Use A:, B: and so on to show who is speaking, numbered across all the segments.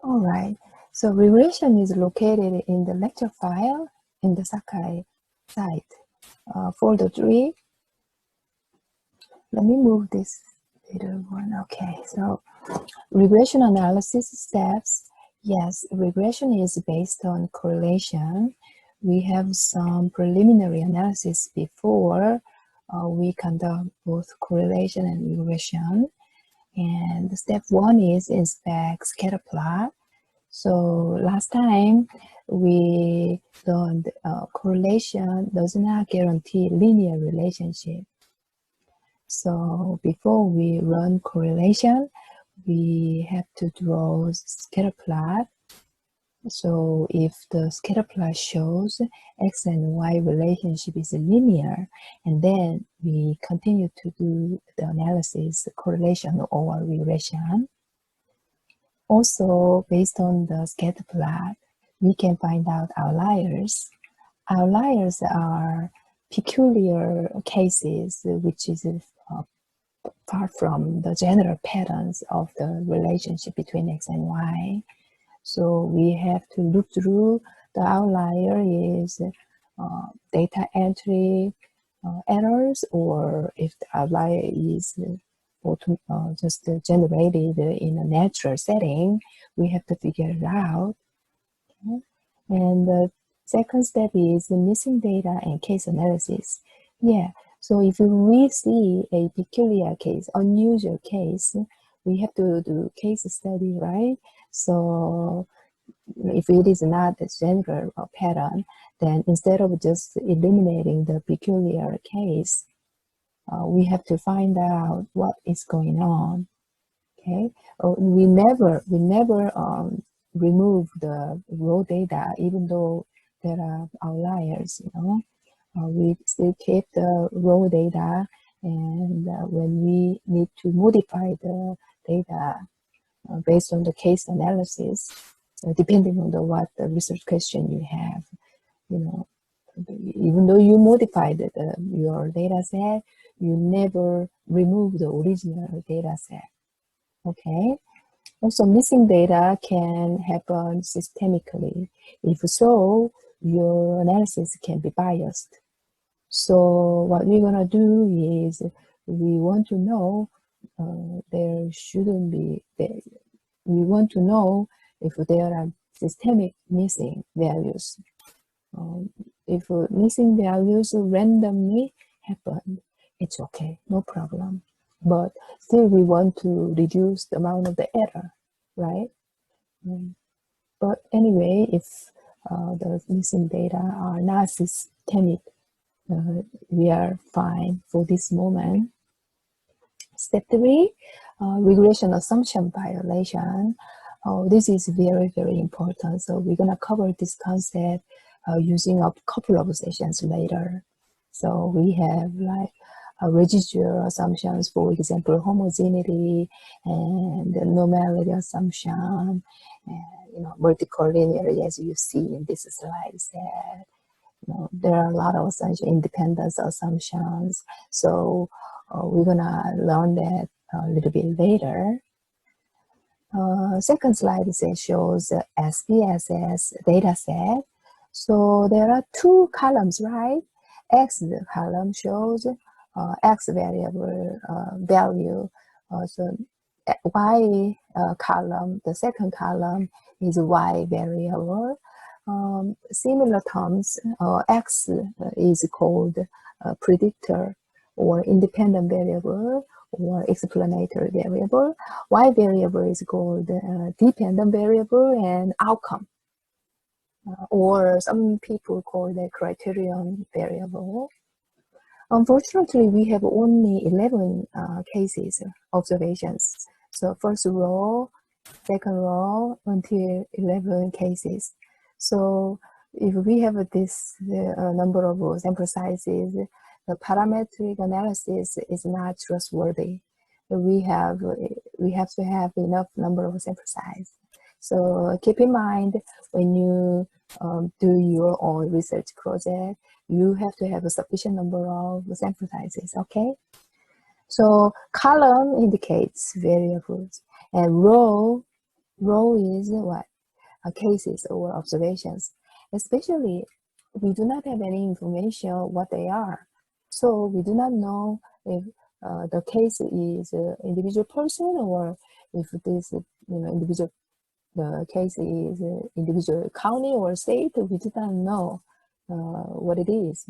A: All right. So regression is located in the lecture file in the Sakai site. Folder 3. Let me move this little one. Okay, so regression analysis steps. Yes, regression is based on correlation. We have some preliminary analysis before we conduct both correlation and regression. And step 1 is inspect scatter plot. So last time we learned correlation does not guarantee linear relationship. So before we run correlation, we have to draw scatter plot. So if the scatter plot shows x and y relationship is linear, and then we continue to do the analysis, correlation or regression. Also, based on the scatter plot, we can find out outliers. Outliers are peculiar cases which is apart from the general patterns of the relationship between x and y. So we have to look through the outlier is data entry errors, or if the outlier is just generated in a natural setting, we have to figure it out. Okay? And the second step is missing data and case analysis. Yeah, so if we see a peculiar case, unusual case, we have to do case study, right? So if it is not a general pattern, then instead of just eliminating the peculiar case, we have to find out what is going on. Okay, we never remove the raw data, even though there are outliers. We still keep the raw data, and when we need to modify the data based on the case analysis, depending on what the research question you have, even though you modified your data set, you never remove the original data set. Okay. Also, missing data can happen systemically. If so, your analysis can be biased. So what we're gonna do is we want to know there shouldn't be. We want to know if there are systemic missing values. If missing values randomly happen, it's okay, no problem. But still, we want to reduce the amount of the error, right? But anyway, if the missing data are not systemic, we are fine for this moment. Step 3, regression assumption violation. This is very, very important. So we're going to cover this concept using a couple of sessions later. So we have like residual assumptions, for example, homogeneity and normality assumption, and multicollinearity, as you see in this slide set. There are a lot of independence assumptions. So we're gonna learn that a little bit later. Second slide shows SPSS data set. So there are two columns, right? X column shows X variable value. So Y column, the second column is Y variable. Similar terms, X is called predictor or independent variable or explanatory variable. Y variable is called dependent variable and outcome. Or some people call that criterion variable. Unfortunately, we have only 11 cases, observations. So first row, second row, until 11 cases. So if we have this number of sample sizes, the parametric analysis is not trustworthy. We have to have enough number of sample size. So keep in mind when you do your own research project, you have to have a sufficient number of sample sizes, okay? So column indicates variables and row Row is what? Cases or observations. Especially, we do not have any information what they are. So we do not know if the case is an individual person or if this individual the case is individual county or state. We do not know what it is.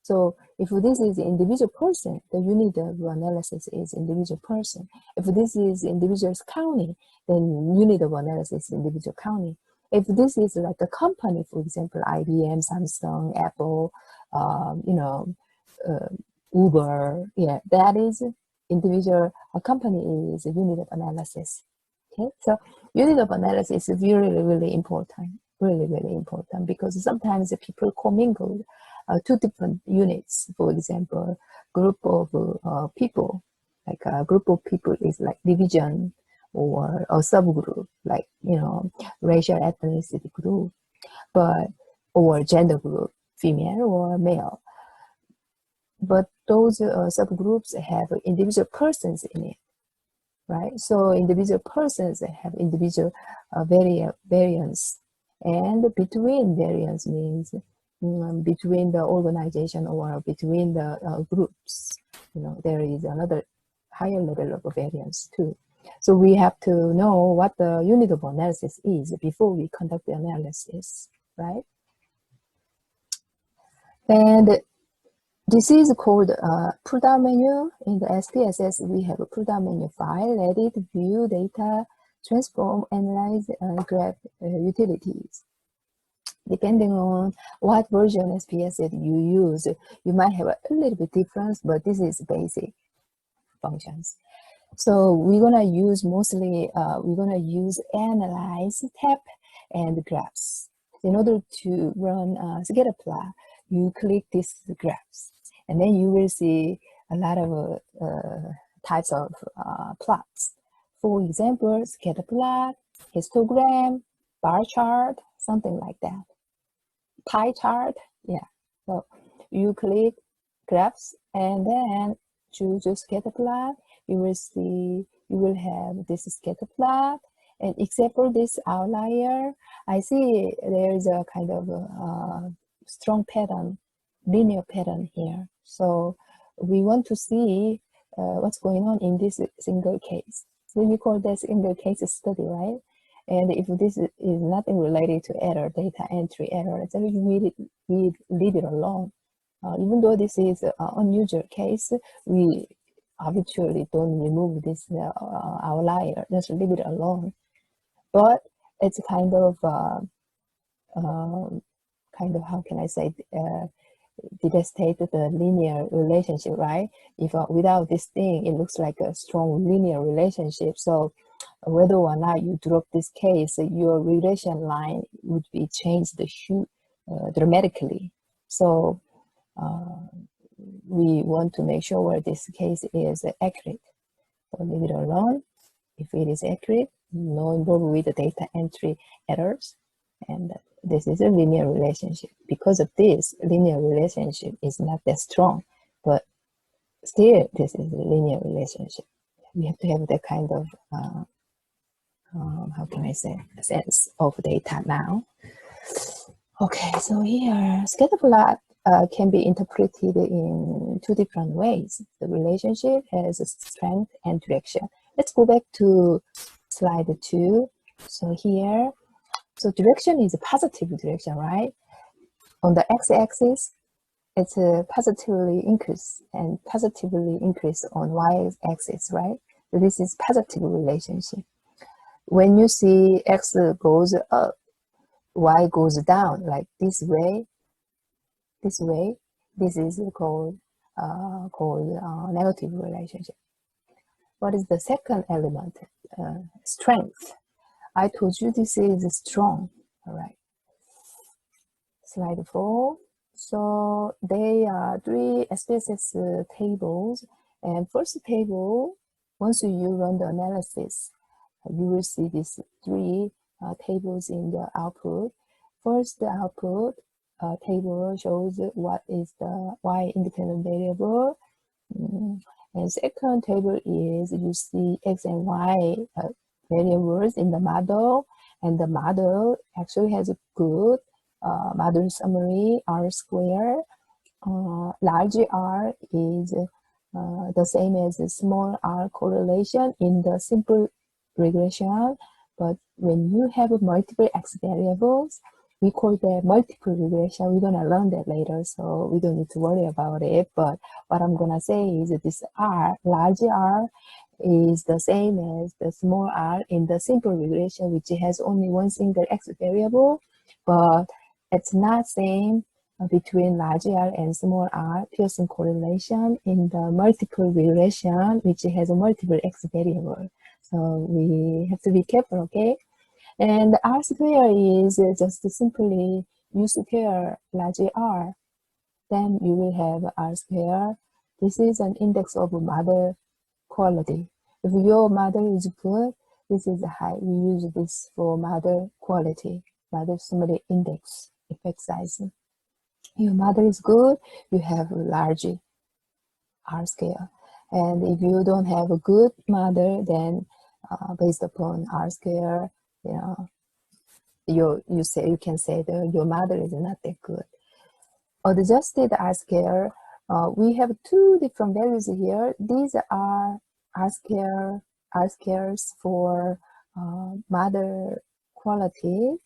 A: So if this is individual person, the unit of analysis is individual person. If this is individual's county, then unit of analysis is individual county. If this is like a company, for example, IBM, Samsung, Apple, uh, Uber, yeah, that is individual. A company is a unit of analysis. Okay, so unit of analysis is really, really important. Really, really important because sometimes the people commingle two different units. For example, group of people, like a group of people is like division or a subgroup, like racial ethnicity group, but or gender group, female or male. But those subgroups have individual persons in it, right? So individual persons have individual variance, and between variance means between the organization or between the groups. There is another higher level of variance too. So we have to know what the unit of analysis is before we conduct the analysis, right? And this is called pull down menu. In the SPSS, we have a pull down menu file, edit, view, data, transform, analyze, and grab utilities. Depending on what version SPSS you use, you might have a little bit difference, but this is basic functions. So we're gonna use mostly, analyze, tab, and graphs. In order to run scatter plot, you click this graphs, and then you will see a lot of types of plots. For example, scatter plot, histogram, bar chart, something like that. Pie chart, yeah. So you click graphs and then choose a scatter plot. You will have this scatter plot, and except for this outlier, I see there is a kind of strong pattern, linear pattern here. So we want to see what's going on in this single case. So we call that single case study, right? And if this is nothing related to error, data entry error, then we leave it alone. Even though this is an unusual case, we habitually don't remove this outlier, just leave it alone. But it's kind of how can I say, devastate the linear relationship, right? If without this thing, it looks like a strong linear relationship. So whether or not you drop this case, your regression line would be changed dramatically. So we want to make sure this case is accurate. So leave it alone. If it is accurate, no involved with the data entry errors. And this is a linear relationship. Because of this, linear relationship is not that strong, but still this is a linear relationship. We have to have that kind of, how can I say, sense of data now. Okay, so here, scatter plot can be interpreted in two different ways. The relationship has a strength and direction. Let's go back to slide 2. So here, so direction is a positive direction, right? On the x-axis, it's a positively increase and positively increase on y-axis, right? So this is positive relationship. When you see x goes up, y goes down, like this way, this is called negative relationship. What is the second element? Strength. I told you this is strong. All right. Slide 4. So there are 3 SPSS tables, and first table, once you run the analysis, you will see these 3 tables in the output. First, the output table shows what is the y independent variable. And second table is you see x and y variables in the model, and the model actually has a good model summary R square. Large R is the same as the small r correlation in the simple regression, but when you have multiple x variables, we call that multiple regression. We're gonna learn that later, so we don't need to worry about it. But what I'm gonna say is that this R, large R, is the same as the small r in the simple regression, which has only one single x variable, but it's not same between large R and small r Pearson correlation in the multiple regression, which has a multiple x variable. So we have to be careful, okay? And R square is just simply U square large R. Then you will have R square. This is an index of model quality. If your model is good, this is high. We use this for model quality, model summary index, effect size. Your model is good, you have a large R scale. And if you don't have a good model, then based upon R scale, you know, you can say that your model is not that good. Adjusted R scale, we have two different values here. These are R scales for model quality.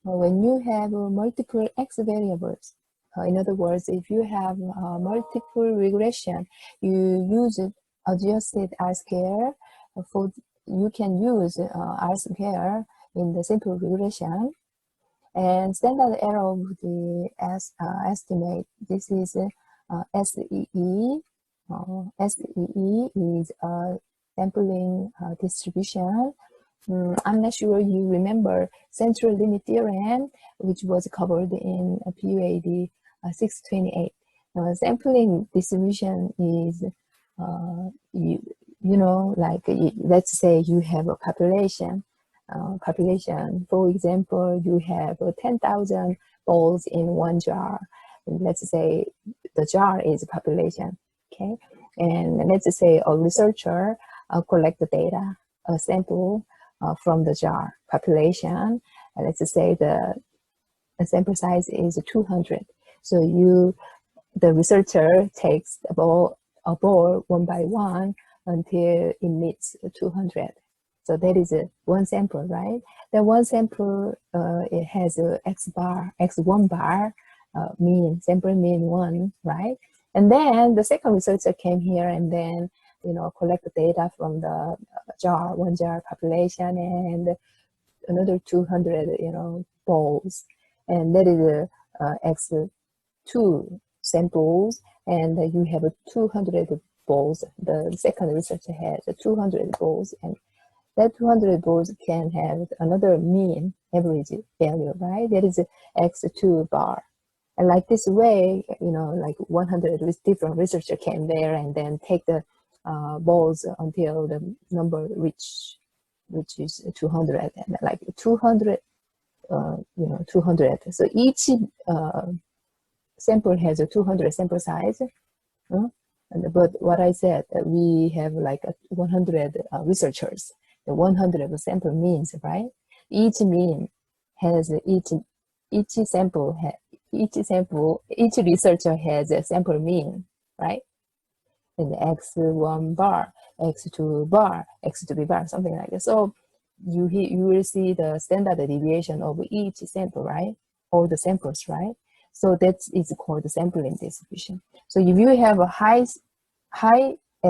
A: When you have multiple x variables, in other words, if you have multiple regression, you use adjusted R scale. For you can use R scale in the simple regression. And standard error of the estimate, this is SEE. SEE is a sampling distribution. I'm not sure you remember central limit theorem, which was covered in PUAD 628. Sampling distribution is, you know, like let's say you have a population. For example, you have 10,000 balls in one jar. Let's say the jar is population, okay? And let's say a researcher collect the data, a sample from the jar population. And let's say the sample size is 200. So the researcher takes a ball one by one until it meets 200. So that is one sample, right? Then one sample, it has a x1 bar, sample mean 1, right? And then the second researcher came here and then, collect the data from the one jar population and another 200, balls. And that is x2 samples, and you have 200 balls. The second researcher has 200 balls, and that 200 balls can have another mean average value, right? That is x2 bar. And like this way, like 100 different researchers came there and then take the balls until the number reaches 200, and like 200, 200. So each sample has a 200 sample size. But what I said, we have like 100 researchers. The 100 sample means, right? Each mean has each researcher has a sample mean, right? And x1 bar, x2 bar, x3 bar, something like that. So you will see the standard deviation of each sample, right? All the samples, right? So that is called the sampling distribution. So if you have a high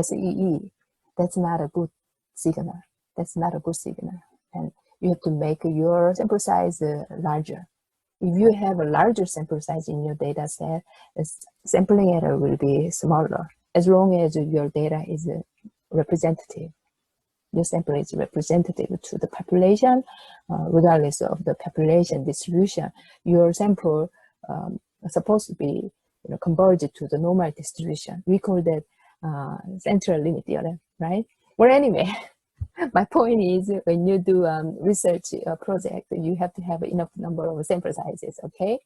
A: SEE, that's not a good signal. That's not a good signal. And you have to make your sample size larger. If you have a larger sample size in your data set, the sampling error will be smaller, as long as your data is representative. Your sample is representative to the population, regardless of the population distribution. Your sample is supposed to be converged to the normal distribution. We call that central limit theorem, right? Well, anyway, my point is when you do research project, you have to have enough number of sample sizes, okay?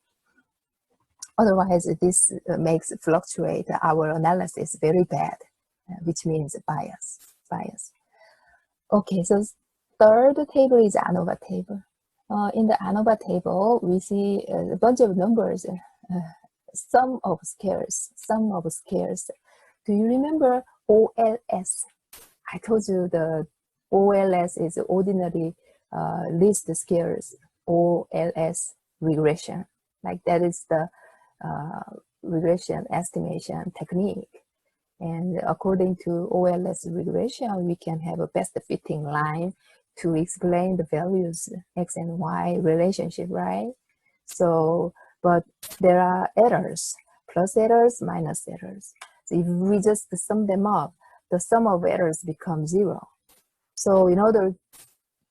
A: Otherwise, this makes fluctuate our analysis very bad, which means bias. Okay, so third table is ANOVA table. In the ANOVA table, we see a bunch of numbers, sum of squares. Do you remember OLS? I told you the OLS is ordinary least squares, OLS regression. Like that is the regression estimation technique. And according to OLS regression, we can have a best fitting line to explain the values X and Y relationship, right? So, but there are errors, plus errors, minus errors. So if we just sum them up, the sum of errors becomes 0. So in order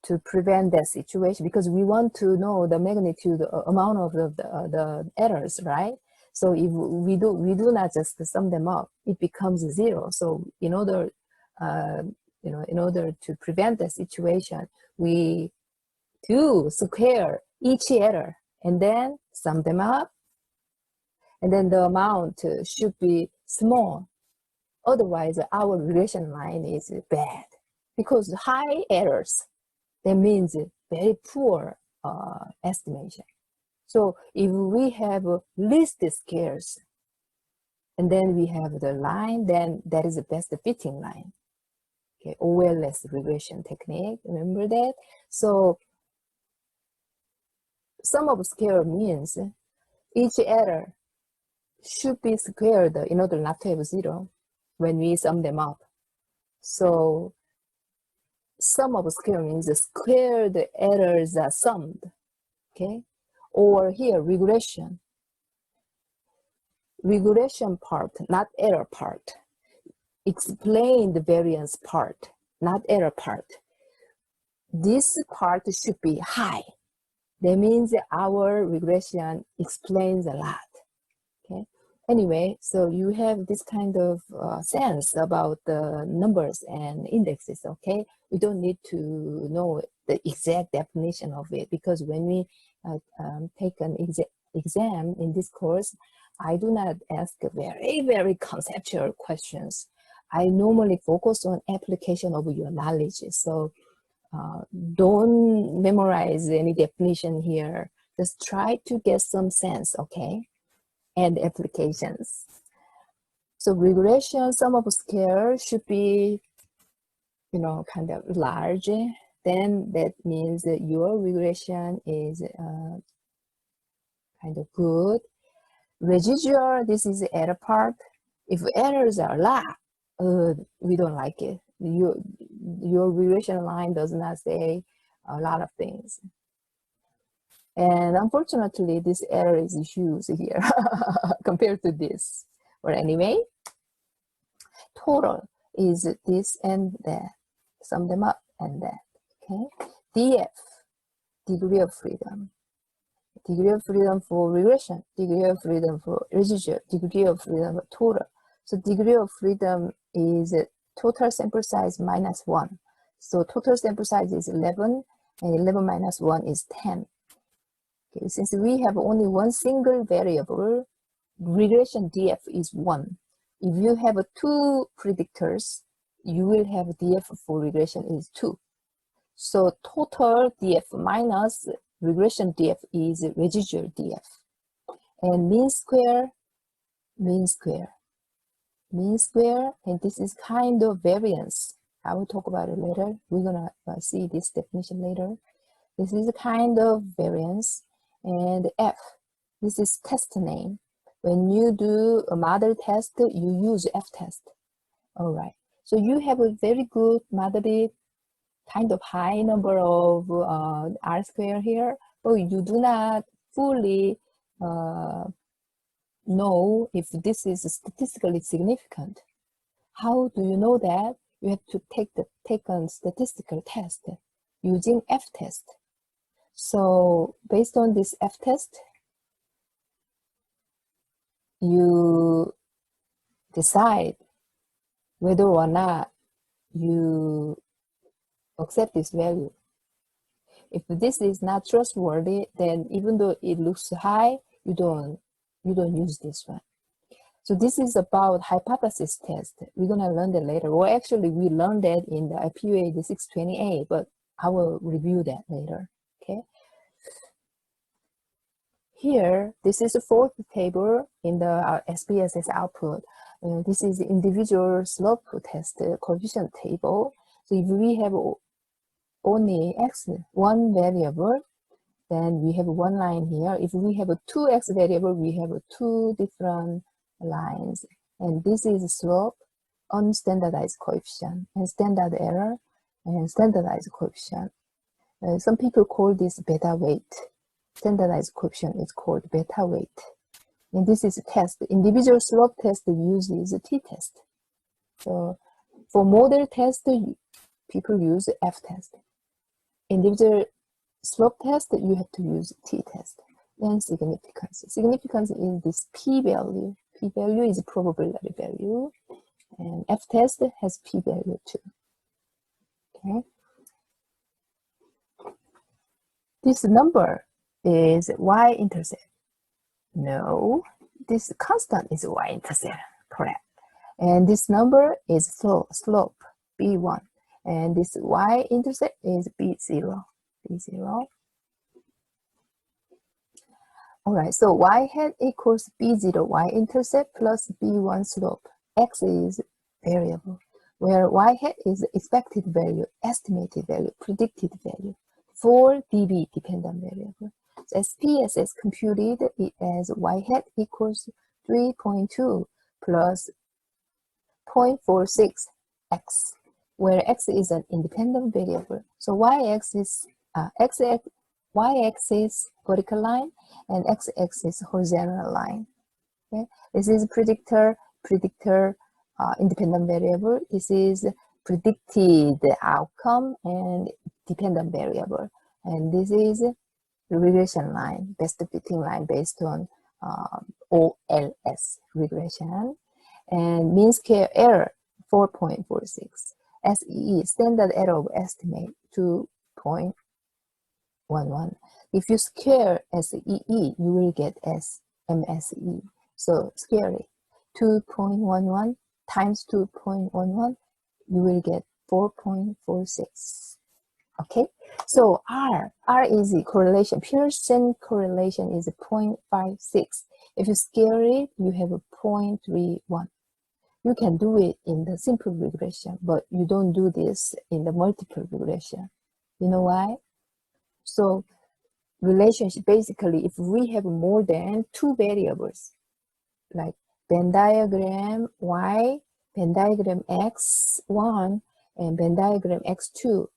A: to prevent that situation, because we want to know the magnitude amount of the errors, right? So if we do not just sum them up, it becomes 0. So in order in order to prevent the situation, we do square each error and then sum them up, and then the amount should be small. Otherwise, our regression line is bad, because high errors, that means very poor estimation. So if we have least squares, and then we have the line, then that is the best fitting line. Okay, OLS regression technique, remember that? So sum of square means each error should be squared in order not to have 0 when we sum them up. So sum of square means the squared errors are summed, okay? Or here, regression part, not error part. Explain the variance part, not error part. This part should be high. That means our regression explains a lot, okay? Anyway, so you have this kind of sense about the numbers and indexes, okay? We don't need to know the exact definition of it, because when we take an exam in this course, I do not ask very, very conceptual questions. I normally focus on application of your knowledge. So don't memorize any definition here. Just try to get some sense, okay? And applications. So regression sum of square should be, kind of large. Then that means that your regression is kind of good. Residual, this is the error part. If errors are a lot, we don't like it. Your regression line does not say a lot of things. And unfortunately, this error is huge here compared to this. But anyway, total is this and that. Sum them up and that, okay? DF, degree of freedom. Degree of freedom for regression, degree of freedom for residual, degree of freedom for total. So degree of freedom is total sample size minus 1. So total sample size is 11, and 11 minus 1 is 10. Okay, since we have only one single variable, regression DF is 1. If you have 2 predictors, you will have DF for regression is 2. So total DF minus regression DF is residual DF. And mean square, and this is kind of variance. I will talk about it later. We're gonna see this definition later. This is a kind of variance. And F, this is test name. When you do a model test, you use F test. All right. So you have a very good moderate, kind of high number of R square here, but you do not fully know if this is statistically significant. How do you know that? You have to take a statistical test using F test. So based on this F test, you decide whether or not you accept this value. If this is not trustworthy, then even though it looks high, you don't use this one. So this is about hypothesis test. We're gonna learn that later. Well, actually, we learned that in the IPUA 628, but I will review that later. Okay. Here, this is the fourth table in the SPSS output. This is the individual slope test coefficient table. So if we have only x, one variable, then we have one line here. If we have a 2x variable, we have two different lines. And this is slope, unstandardized coefficient, and standard error, and standardized coefficient. Some people call this beta weight. Standardized coefficient is called beta weight. And this is a test. The individual slope test uses a t-test. So for model test, people use f-test. Individual slope test, you have to use t-test. And significance. Significance is this p-value. P-value is probability value. And f-test has p-value too. Okay. This number is y-intercept. No, this constant is y-intercept, correct. And this number is slope, b1. And this y-intercept is b0, b0. All right, so y hat equals b0 y-intercept plus b1 slope. X is variable, where y hat is expected value, estimated value, predicted value. 4 dB dependent variable. So SPSS computed it as y hat equals 3.2 plus 0.46 x, where x is an independent variable. So y-axis, y-axis vertical line and x-axis horizontal line. Okay, this is predictor independent variable. This is predicted outcome and dependent variable, and this is the regression line, best fitting line based on OLS regression, and mean square error 4.46. SEE, standard error of estimate 2.11. If you square SEE, you will get MSE. So square it. 2.11 times 2.11, you will get 4.46. Okay, so R is the correlation. Pearson correlation is 0.56. If you scale it, you have a 0.31. You can do it in the simple regression, but you don't do this in the multiple regression. You know why? So relationship, basically, if we have more than two variables, like Venn diagram Y, Venn diagram X1, and Venn diagram X2,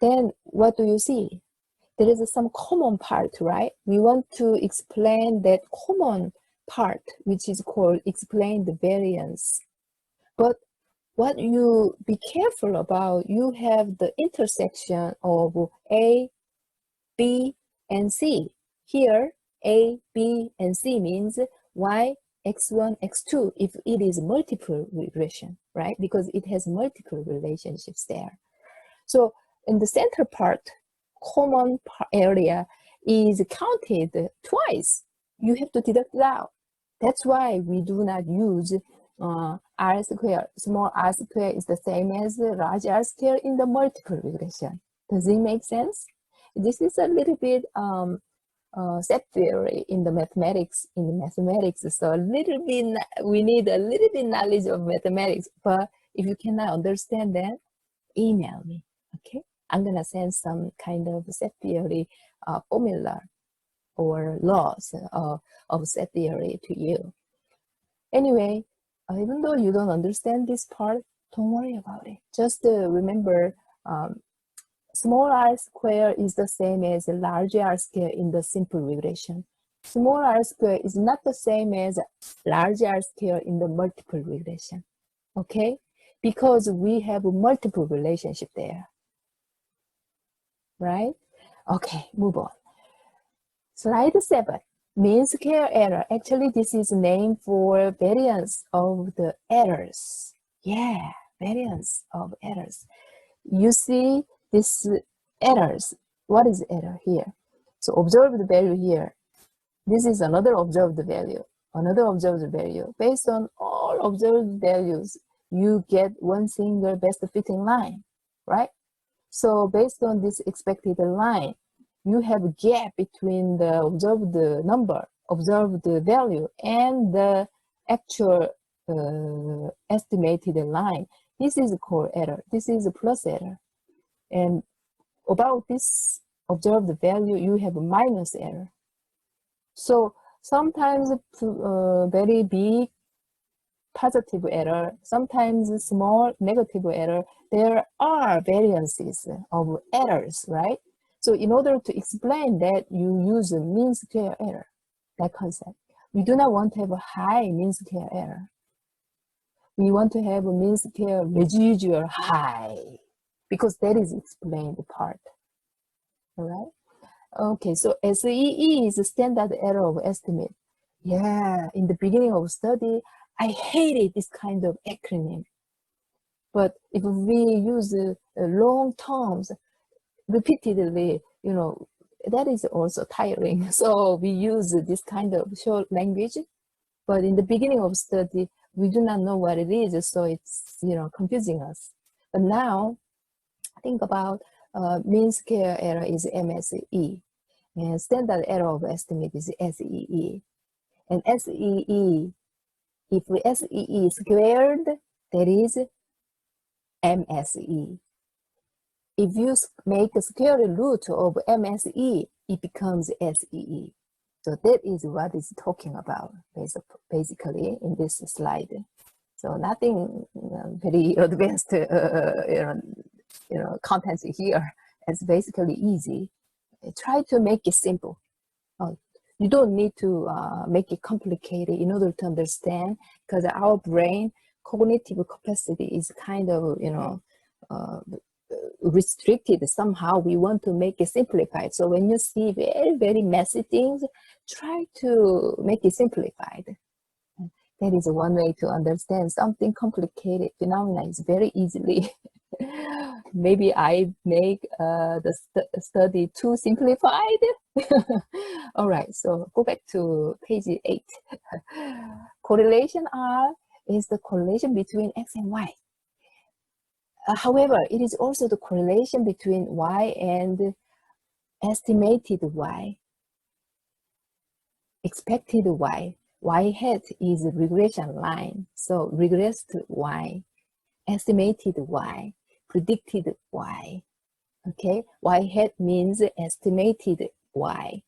A: then what do you see? There is some common part, right? We want to explain that common part, which is called explain the variance. But what you be careful about, you have the intersection of A, B, and C. Here, A, B, and C means Y, X1, X2, if it is multiple regression, right? Because it has multiple relationships there. So in the center part, common area is counted twice. You have to deduct it out. That's why we do not use R square. Small r square is the same as large R square in the multiple regression. Does it make sense? This is a little bit set theory in the mathematics. So a little bit, we need a little bit knowledge of mathematics. But if you cannot understand that, email me. Okay, I'm gonna send some kind of set theory formula or laws of set theory to you. Anyway, even though you don't understand this part, don't worry about it. Just remember, small r square is the same as large R square in the simple regression. Small r square is not the same as large R square in the multiple regression. Okay, because we have multiple relationship there. Right? Okay, move on. Slide 7, mean square error. Actually, this is named for variance of the errors. Yeah, variance of errors. You see this errors. What is error here? So observed value here. This is another observed value. Another observed value. Based on all observed values, you get one single best fitting line, right? So based on this expected line, you have a gap between the observed number, observed value, and the actual estimated line. This is called error. This is a plus error. And about this observed value, you have a minus error. So sometimes very big positive error, sometimes small negative error. There are variances of errors, right? So in order to explain that, you use a mean square error, that concept. We do not want to have a high mean square error. We want to have a mean square residual high, because that is explained part, all right? Okay, so SEE is a standard error of estimate. Yeah, in the beginning of study, I hated this kind of acronym. But if we use long terms repeatedly, you know, that is also tiring. So we use this kind of short language. But in the beginning of study, we do not know what it is, so it's, you know, confusing us. But now, think about mean square error is MSE, and standard error of estimate is SEE. And SEE, if SEE squared, that is MSE. If you make a square root of MSE, it becomes SEE. So that is what it's talking about, basically, in this slide. So nothing very advanced, contents here. It's basically easy. Try to make it simple. You don't need to make it complicated in order to understand, because our brain cognitive capacity is kind of, restricted somehow. We want to make it simplified. So when you see very, very messy things, try to make it simplified. That is one way to understand something complicated phenomena is very easily. Maybe I make the study too simplified. All right, so go back to page 8. Correlation R is the correlation between X and Y. However, it is also the correlation between Y and estimated Y, expected Y. Y hat is a regression line, so regressed Y, estimated Y, predicted Y. Okay, Y hat means estimated Y.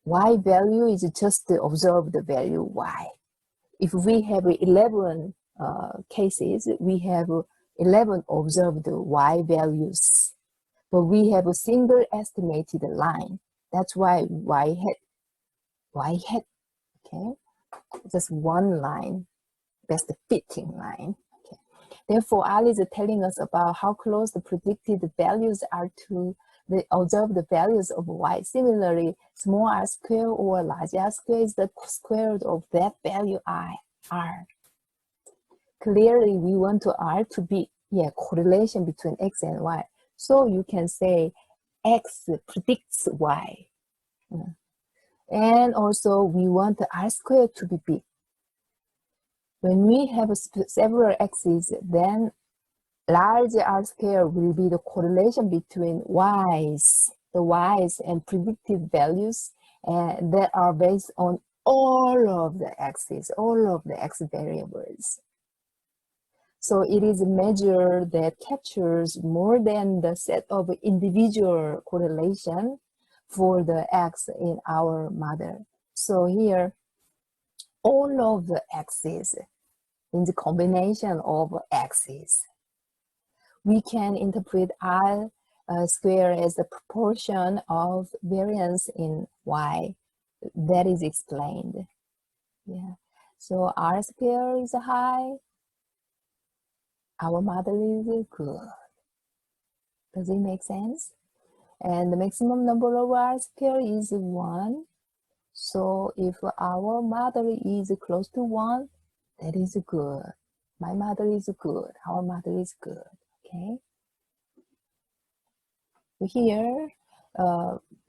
A: Y value is just the observed value Y. If we have 11 cases, we have 11 observed Y values, but we have a single estimated line. That's why Y hat, okay, just one line, best fitting line. Okay. Therefore, R is telling us about how close the predicted values are to the observed values of Y. Similarly, small r squared or large R squared is the square root of that value R. Clearly, we want to R to be correlation between X and Y. So you can say X predicts Y. And also we want the R squared to be big. When we have several X's, then large R squared will be the correlation between the Y's and predicted values that are based on all of the X's, all of the X variables. So it is a measure that captures more than the set of individual correlation for the X in our model. So here, all of the X's in the combination of X's. We can interpret R squared as the proportion of variance in Y. That is explained. Yeah. So R squared is high. Our model is good. Does it make sense? And the maximum number of R squared is 1. So if our model is close to 1, that is good. My model is good. Our model is good. Okay. Here,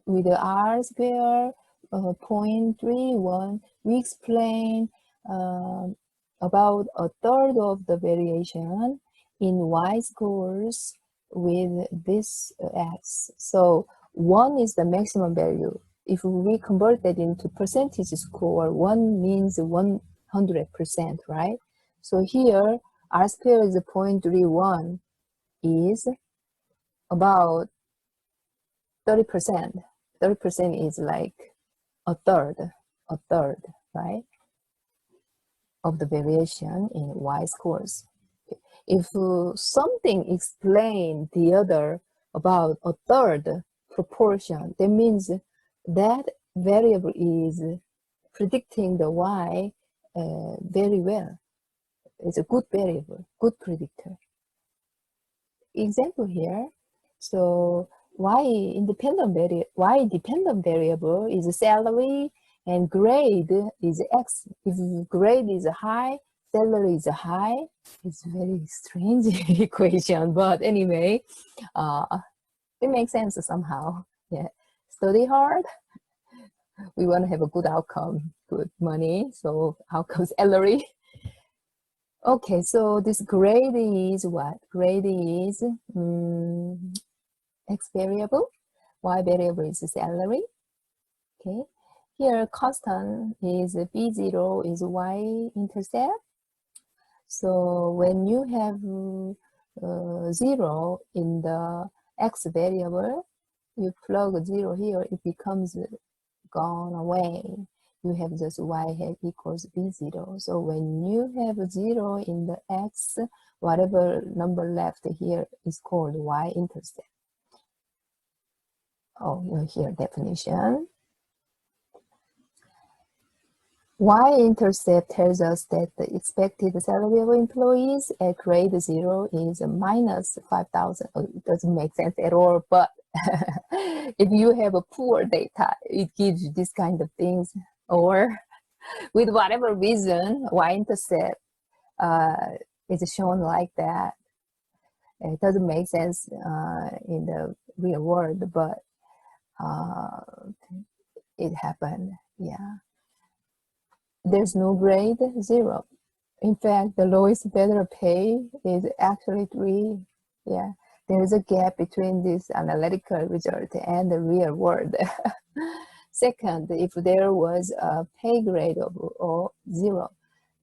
A: with the R squared 0.31, we explain about a third of the variation in Y scores with this x. So 1 is the maximum value. If we convert that into percentage score, 1 means 100%, right? So here, r squared is 0.31 is about 30%. 30% is like a third, right, of the variation in y scores. If something explains the other about a third proportion, that means that variable is predicting the y very well. It's a good variable, good predictor. Example here. So y dependent variable is salary and grade is x. If grade is high, salary is high. It's very strange equation, but anyway, it makes sense somehow. Yeah, study hard. We want to have a good outcome, good money. So outcome salary. Okay, so this grade is what? Grade is x variable, y variable is salary. Okay, here constant is b0 is y-intercept. So when you have 0 in the x variable, you plug 0 here, it becomes gone away. You have just y hat equals b0. So when you have 0 in the x, whatever number left here is called y-intercept. Oh, here definition. Y-intercept tells us that the expected salary of employees at grade 0 is minus 5,000. Oh, it doesn't make sense at all, but if you have a poor data, it gives you this kind of things. Or with whatever reason, y-intercept is shown like that. It doesn't make sense in the real world, but it happened, yeah. There's no grade, 0. In fact, the lowest better pay is actually 3. Yeah, there is a gap between this analytical result and the real world. Second, if there was a pay grade of 0,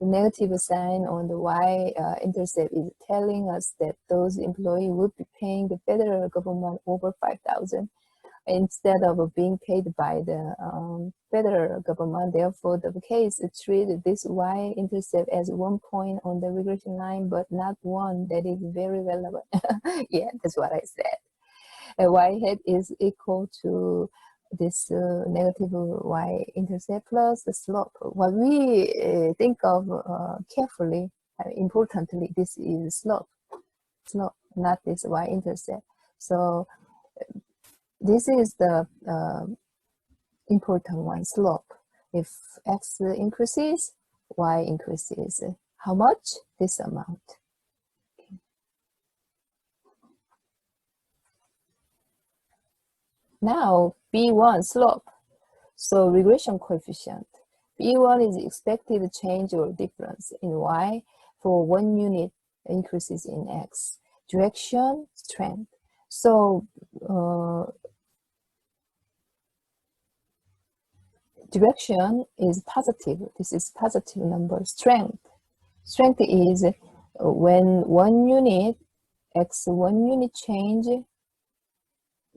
A: the negative sign on the y-intercept is telling us that those employees would be paying the federal government over 5,000 instead of being paid by the federal government. Therefore, the case treated this y-intercept as 1 point on the regression line, but not one that is very relevant. Yeah, that's what I said. A y-hat is equal to this negative y-intercept plus the slope. What we think of carefully, importantly, this is slope, not this y-intercept. So this is the important one, slope. If x increases, y increases. How much? This amount. Okay. Now, B1 slope. So regression coefficient. B1 is expected change or difference in y for 1 unit increases in x. Direction, strength. So direction is positive. This is positive number. Strength is when 1 unit, x 1 unit change,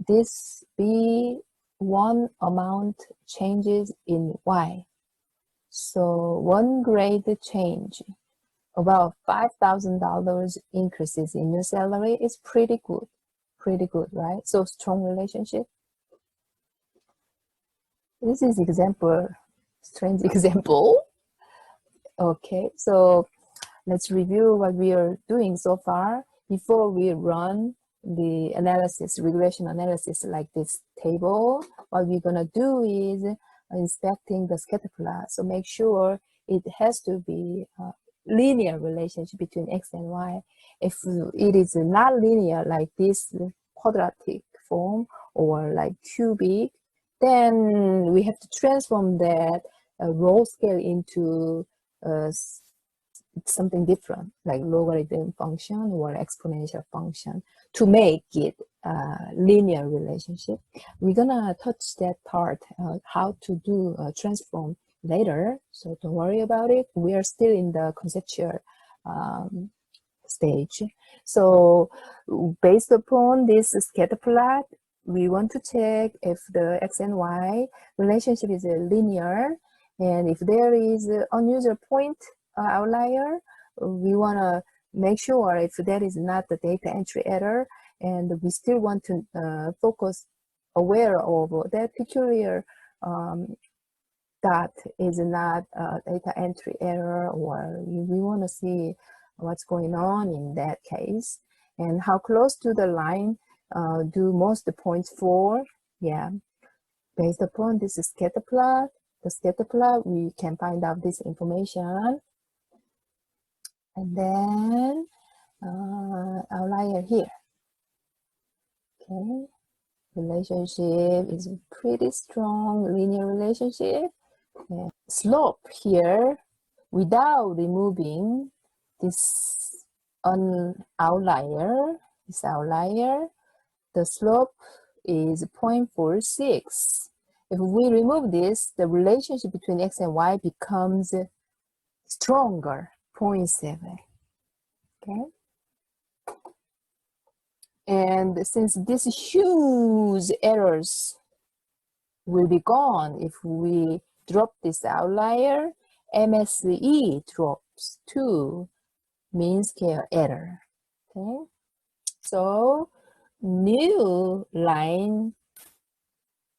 A: this B1 amount changes in y. So 1 grade change, about $5,000 increases in your salary is pretty good, right? So strong relationship. This is example, strange example. Okay, so let's review what we are doing so far before we run the analysis, regression analysis like this table. What we're gonna do is inspecting the scatter plot. So make sure it has to be a linear relationship between x and y. If it is not linear like this quadratic form or like cubic, then we have to transform that row scale into something different, like logarithm function or exponential function, to make it a linear relationship. We're gonna touch that part, how to do a transform later, so don't worry about it. We are still in the conceptual stage. So based upon this scatter plot, we want to check if the x and y relationship is linear, and if there is an unusual point outlier, we want to make sure if that is not the data entry error, and we still want to focus aware of that peculiar dot is not a data entry error, or we want to see what's going on in that case, and how close to the line do most points fall. Yeah, based upon this scatter plot, the scatter plot, we can find out this information. And then outlier here. Okay, relationship is pretty strong linear relationship. And slope here, without removing this outlier, the slope is 0.46. If we remove this, the relationship between x and y becomes stronger, 0.7. Okay. And since these huge errors will be gone if we drop this outlier, MSE drops to mean scale error. Okay, so new line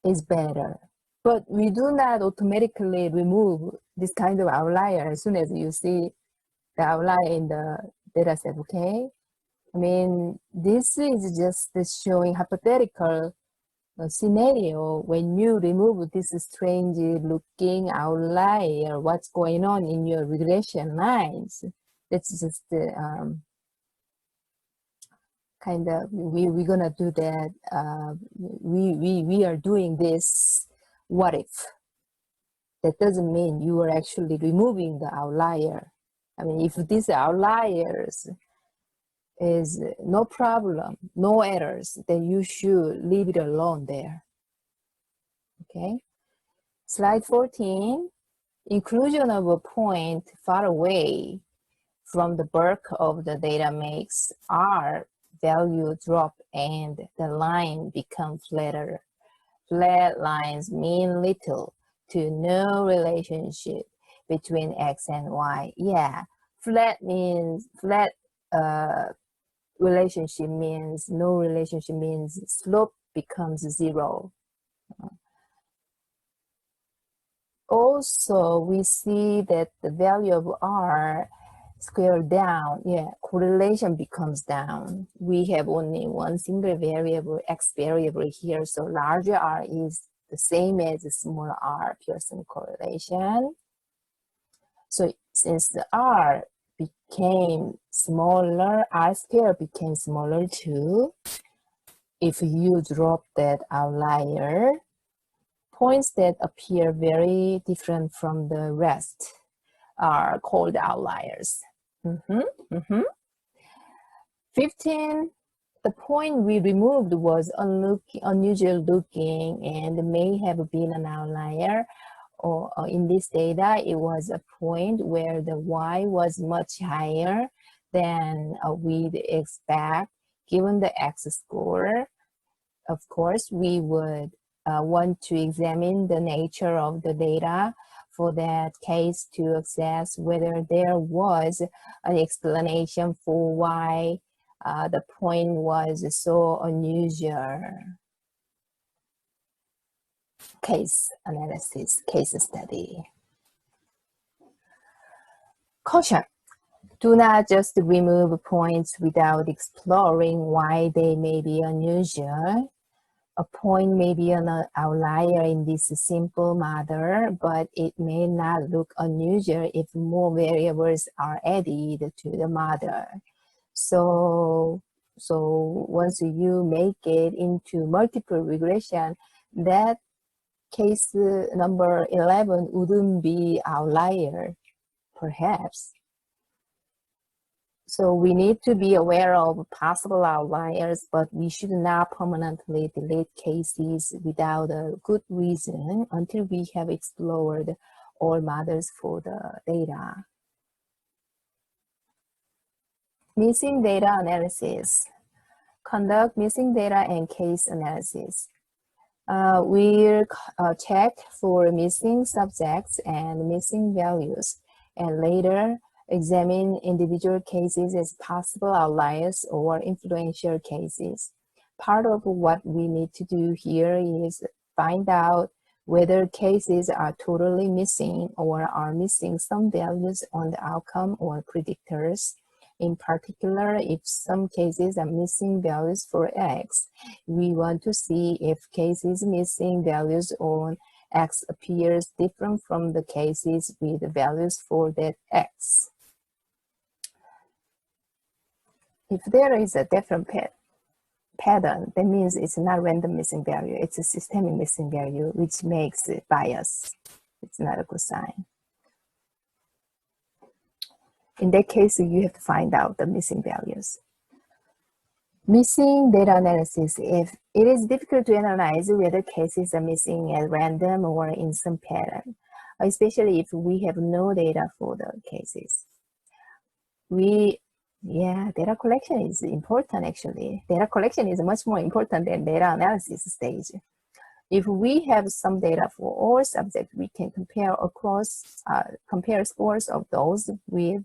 A: is better, but we do not automatically remove this kind of outlier as soon as you see the outlier in the data set. Okay, I mean, this is just showing hypothetical scenario. When you remove this strange looking outlier, what's going on in your regression lines? That's just kind of, we're gonna do that. We are doing this what if. That doesn't mean you are actually removing the outlier. I mean, if these outliers is no problem, no errors, then you should leave it alone there. Okay. Slide 14, inclusion of a point far away from the bulk of the data makes R value drop and the line become flatter. Flat lines mean little to no relationship between X and Y. Yeah, flat relationship means no relationship means slope becomes 0. Also, we see that the value of R scale down, yeah, correlation becomes down. We have only one single variable, X variable here, so larger R is the same as smaller r, Pearson correlation. So since the R became smaller, R square became smaller too. If you drop that outlier, points that appear very different from the rest are called outliers. 15, the point we removed was unusual looking and may have been an outlier. Or in this data, it was a point where the y was much higher than we'd expect given the x score. Of course, we would want to examine the nature of the data for that case to assess whether there was an explanation for why the point was so unusual. Case analysis, case study. Caution. Do not just remove points without exploring why they may be unusual. A point may be an outlier in this simple model, but it may not look unusual if more variables are added to the model. So once you make it into multiple regression, that case number 11 wouldn't be outlier, perhaps. So we need to be aware of possible outliers, but we should not permanently delete cases without a good reason until we have explored all models for the data. Missing data analysis. Conduct missing data and case analysis. We'll check for missing subjects and missing values, and later examine individual cases as possible outliers or influential cases. Part of what we need to do here is find out whether cases are totally missing or are missing some values on the outcome or predictors. In particular, if some cases are missing values for X, we want to see if cases missing values on X appears different from the cases with values for that X. If there is a different pattern, that means it's not random missing value, it's a systemic missing value, which makes it bias. It's not a good sign. In that case, you have to find out the missing values. Missing data analysis. If it is difficult to analyze whether cases are missing at random or in some pattern, especially if we have no data for the cases. Data collection is important actually. Data collection is much more important than data analysis stage. If we have some data for all subjects, we can compare scores of those with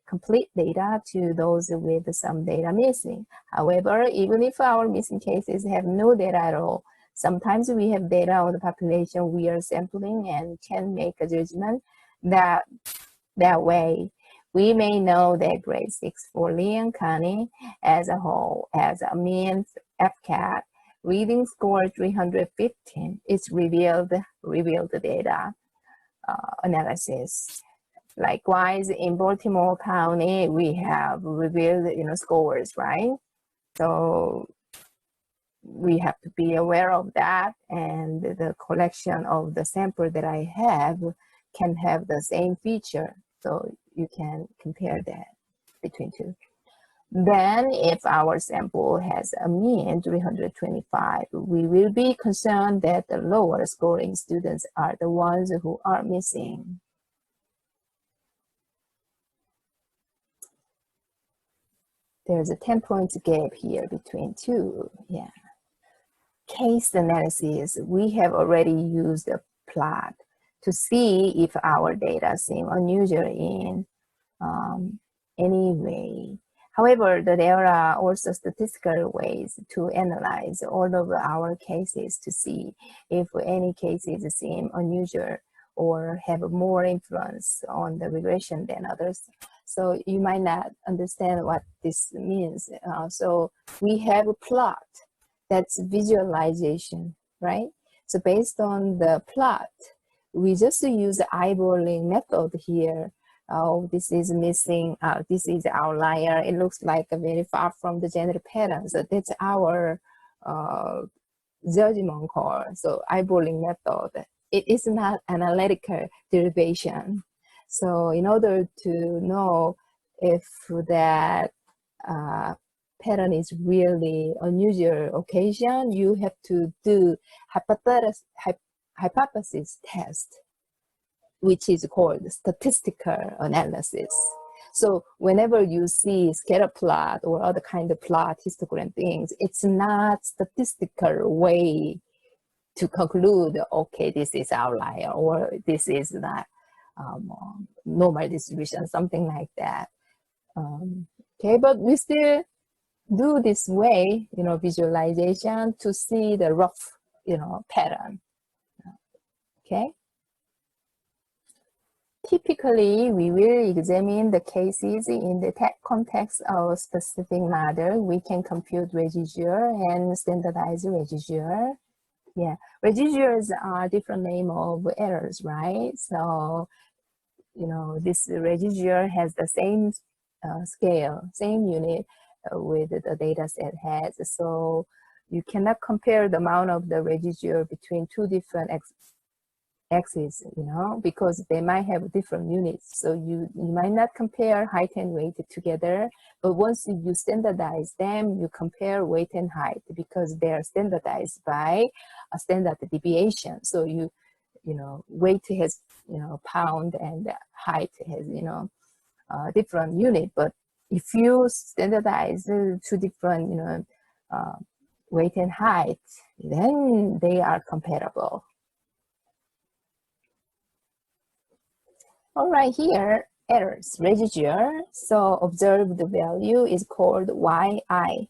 A: complete data to those with some data missing. However, even if our missing cases have no data at all, sometimes we have data on the population we are sampling and can make a judgment that way. We may know that grade 6 for Leon County as a whole has a mean FCAT reading score 315. It's revealed data analysis. Likewise, in Baltimore County, we have revealed scores, right? So we have to be aware of that, and the collection of the sample that I have can have the same feature. So you can compare that between two. Then if our sample has a mean 325, we will be concerned that the lower scoring students are the ones who are missing. There's a 10 points gap here between two. Yeah. Case analysis. We have already used a plot to see if our data seem unusual in any way. However, there are also statistical ways to analyze all of our cases to see if any cases seem unusual or have more influence on the regression than others. So you might not understand what this means. So we have a plot that's visualization, right? So based on the plot, we just use the eyeballing method here. Oh, this is missing, this is outlier. It looks like very far from the general pattern. So that's our judgment call. So eyeballing method. It is not analytical derivation. So in order to know if that pattern is really unusual occasion, you have to do hypothesis test, which is called statistical analysis. So whenever you see scatter plot or other kind of plot, histogram things, it's not statistical way to conclude, okay, this is outlier or this is not normal distribution, something like that. Okay, but we still do this way, visualization to see the rough, pattern. Okay. Typically, we will examine the cases in the context of a specific model. We can compute residual and standardize residual. Yeah, residuals are different name of errors, right? So, this residual has the same scale, same unit with the data set has. So you cannot compare the amount of the residual between two different axes, you know, because they might have different units. So you might not compare height and weight together, but once you standardize them, you compare weight and height because they are standardized by a standard deviation. So you know, weight has, you know, pound, and height has, you know, different unit. But if you standardize two different, you know, weight and height, then they are comparable. All right, here, errors, residual. So observed value is called yi.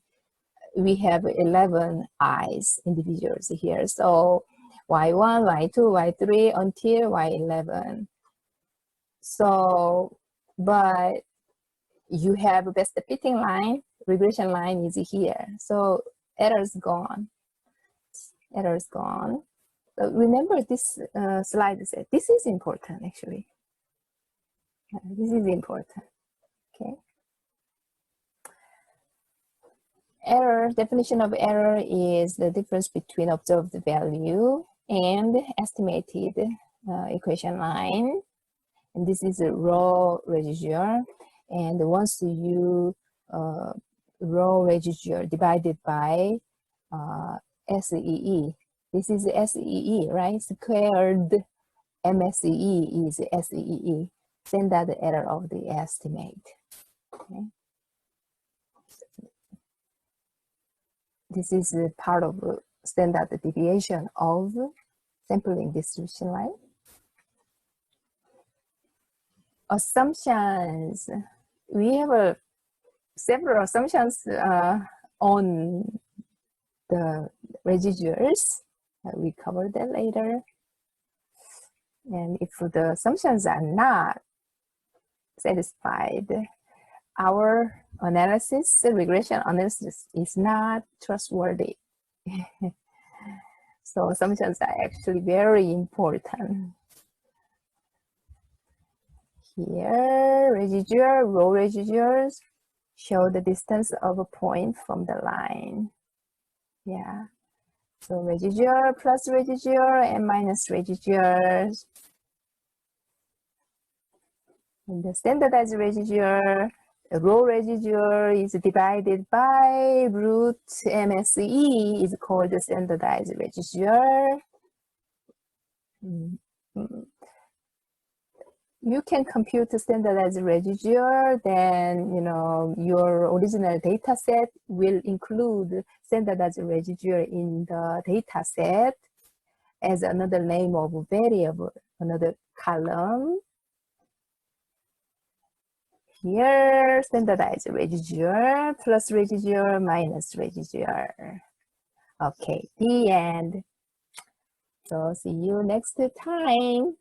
A: We have 11 i's individuals here. So y1, y2, y3 until y11. So, but you have a best fitting line, regression line is here. So errors gone, errors gone. So remember this slide said, this is important actually. This is important, okay? Error, definition of error is the difference between observed value and estimated equation line. And this is a raw residual. And once you raw residual divided by SEE, this is SEE, right? Squared MSEE is SEE, standard error of the estimate. Okay. This is part of standard deviation of sampling distribution line. Assumptions. We have several assumptions on the residuals. We cover that later. And if the assumptions are not satisfied, our analysis, regression analysis, is not trustworthy. So assumptions are actually very important. Here, residual, raw residuals show the distance of a point from the line. Yeah. So residual plus residual and minus residuals. And the standardized residual, the raw residual is divided by root MSE is called the standardized residual. You can compute the standardized residual, then, you know, your original data set will include standardized residual in the data set as another name of a variable, another column. Here, standardized residual plus residual minus residual. Okay, the end. So see you next time.